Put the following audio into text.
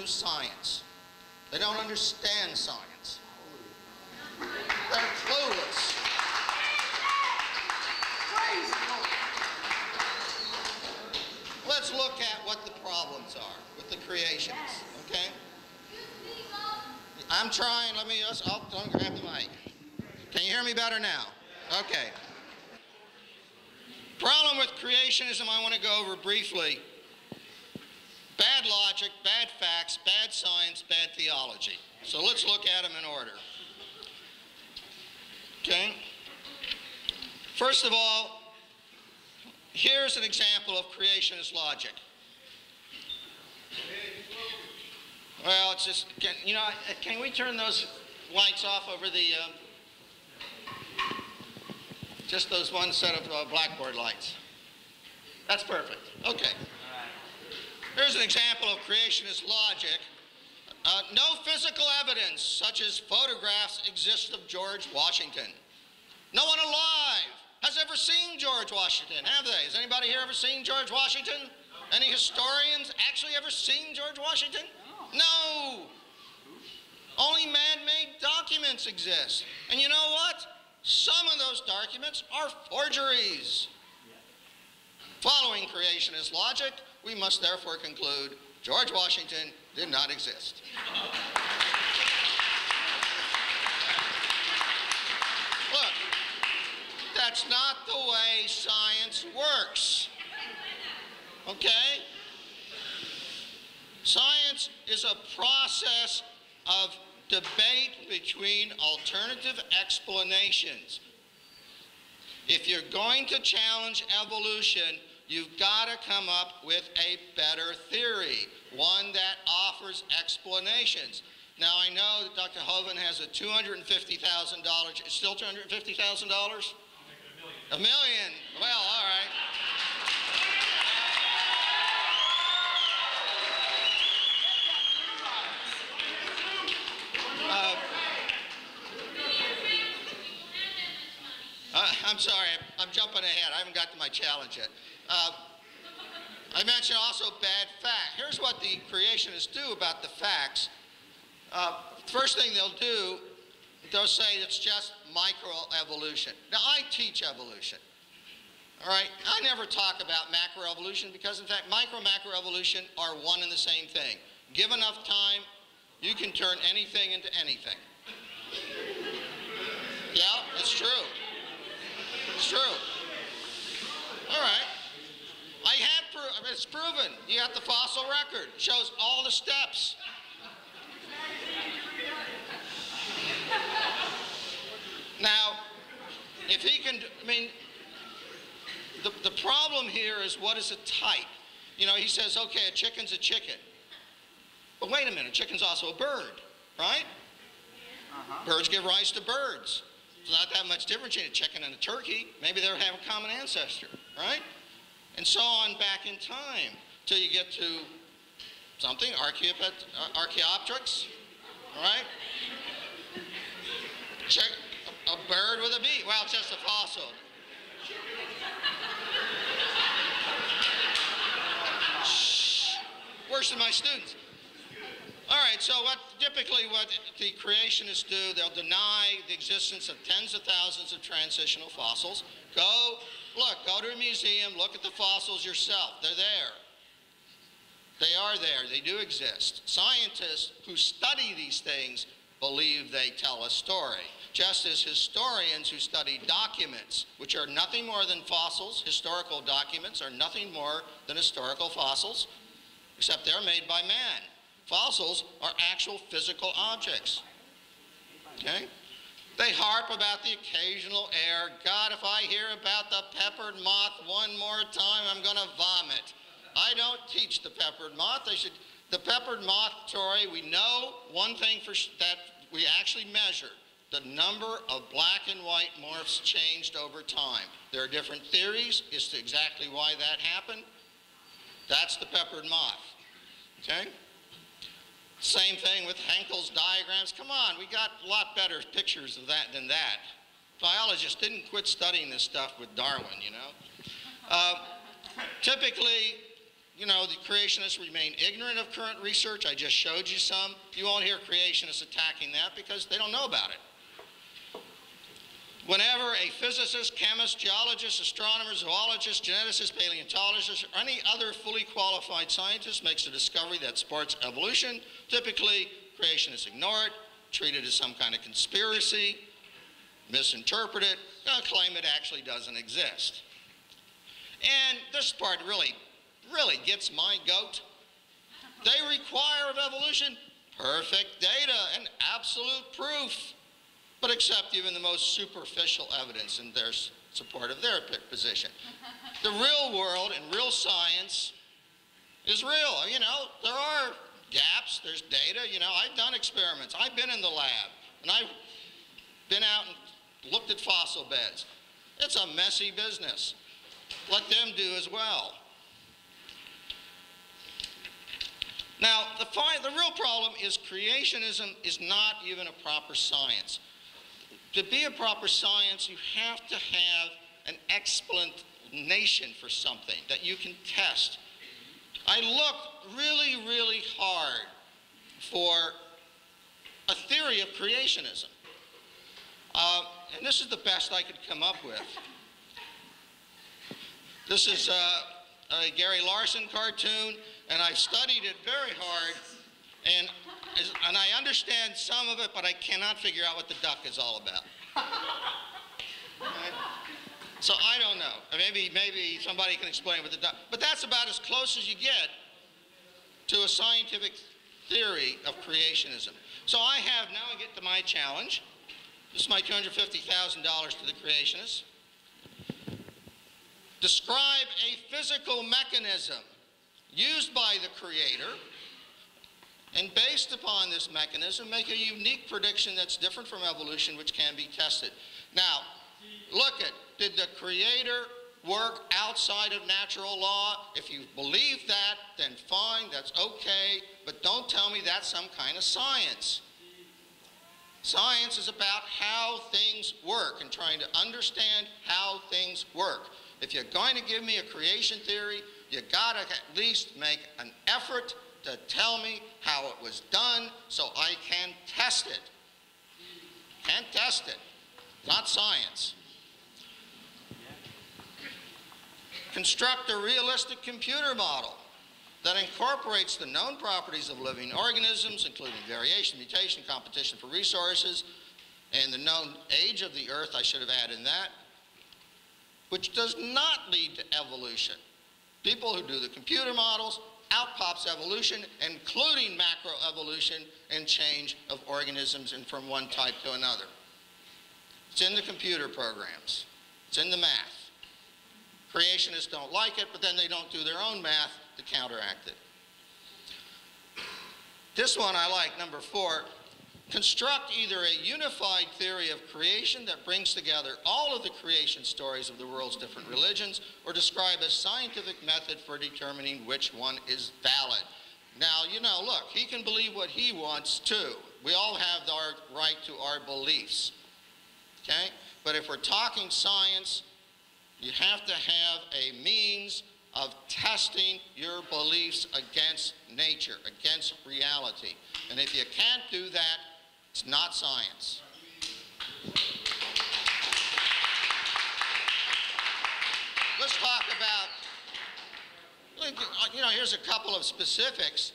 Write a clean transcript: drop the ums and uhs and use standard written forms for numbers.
do science. They don't understand science. They're clueless. Let's look at what the problems are with the creationists, okay? I'm trying, let me grab the mic. Can you hear me better now? Okay. Problem with creationism I want to go over briefly. Bad logic, bad facts, bad science, bad theology. So let's look at them in order. Okay? First of all, here's an example of creationist logic. Well, it's just, can we turn those lights off over the, just those one set of blackboard lights? That's perfect. Okay. Here's an example of creationist logic. No physical evidence, such as photographs, exists of George Washington. No one alive has ever seen George Washington, have they? Has anybody here ever seen George Washington? Any historians actually ever seen George Washington? No. Only man-made documents exist. And you know what? Some of those documents are forgeries. Following creationist logic, we must therefore conclude George Washington did not exist. Look, that's not the way science works. Okay? Science is a process of debate between alternative explanations. If you're going to challenge evolution, you've got to come up with a better theory, one that offers explanations. Now, I know that Dr. Hovind has a $250,000, it's still $250,000? I'll make it $1 million. $1 million, well, all right. I'm sorry, I'm jumping ahead. I haven't got to my challenge yet. I mentioned also bad fact. Here's what the creationists do about the facts. First thing they'll do, they'll say it's just microevolution. Now, I teach evolution. All right? I never talk about macroevolution because, in fact, macroevolution are one and the same thing. Give enough time, you can turn anything into anything. Yeah, it's true. It's true. All right. It's proven. You got the fossil record. It shows all the steps. Now, if he can, the problem here is what is a type? You know, he says, okay, a chicken's a chicken. But wait a minute, a chicken's also a bird, right? Birds give rise to birds. There's not that much difference between a chicken and a turkey. Maybe they have a common ancestor, right? And so on back in time till you get to something, Archaeopteryx, right? A bird with a beak. Well, it's just a fossil. Shh. Worse than my students. All right, so typically what the creationists do, they'll deny the existence of tens of thousands of transitional fossils. Go to a museum, look at the fossils yourself. They're there. They are there. They do exist. Scientists who study these things believe they tell a story, just as historians who study documents, which are nothing more than fossils, historical documents are nothing more than historical fossils, except they're made by man. Fossils are actual physical objects, okay? They harp about the occasional error. God, if I hear about the peppered moth one more time, I'm going to vomit. I don't teach the peppered moth. The peppered moth story, we know one thing that we actually measured. The number of black and white morphs changed over time. There are different theories as to exactly why that happened. That's the peppered moth, okay? Same thing with Henkel's diagrams. Come on, we got a lot better pictures of that than that. Biologists didn't quit studying this stuff with Darwin, you know. Typically, you know, the creationists remain ignorant of current research. I just showed you some. You won't hear creationists attacking that because they don't know about it. Whenever a physicist, chemist, geologist, astronomer, zoologist, geneticist, paleontologist, or any other fully qualified scientist makes a discovery that supports evolution, typically creationists ignore it, treat it as some kind of conspiracy, misinterpret it, claim it actually doesn't exist. And this part really gets my goat. They require of evolution perfect data and absolute proof, but accept even the most superficial evidence in their support of their position. The real world and real science is real. You know, there are gaps, there's data. You know, I've done experiments. I've been in the lab, and I've been out and looked at fossil beds. It's a messy business. Let them do as well. Now, the real problem is creationism is not even a proper science. To be a proper science, you have to have an explanation for something that you can test. I looked really hard for a theory of creationism. And this is the best I could come up with. This is a Gary Larson cartoon, and I studied it very hard, and I understand some of it, but I cannot figure out what the duck is all about. Right? So I don't know. Maybe somebody can explain what the duck, but that's about as close as you get to a scientific theory of creationism. So I get to my challenge. This is my $250,000 to the creationists. Describe a physical mechanism used by the Creator, and based upon this mechanism, make a unique prediction that's different from evolution, which can be tested. Now, did the Creator work outside of natural law? If you believe that, then fine, that's okay, but don't tell me that's some kind of science. Science is about how things work and trying to understand how things work. If you're going to give me a creation theory, you gotta at least make an effort to tell me how it was done so I can test it. Can't test it. Not science. Construct a realistic computer model that incorporates the known properties of living organisms, including variation, mutation, competition for resources, and the known age of the Earth, I should have added that, which does not lead to evolution. People who do the computer models, out pops evolution, including macroevolution and change of organisms and from one type to another. It's in the computer programs. It's in the math. Creationists don't like it, but then they don't do their own math to counteract it. This one I like, number 4. Construct either a unified theory of creation that brings together all of the creation stories of the world's different religions, or describe a scientific method for determining which one is valid. Now, you know, look, he can believe what he wants too. We all have our right to our beliefs, okay? But if we're talking science, you have to have a means of testing your beliefs against nature, against reality. And if you can't do that, it's not science. Let's talk about, you know, here's a couple of specifics.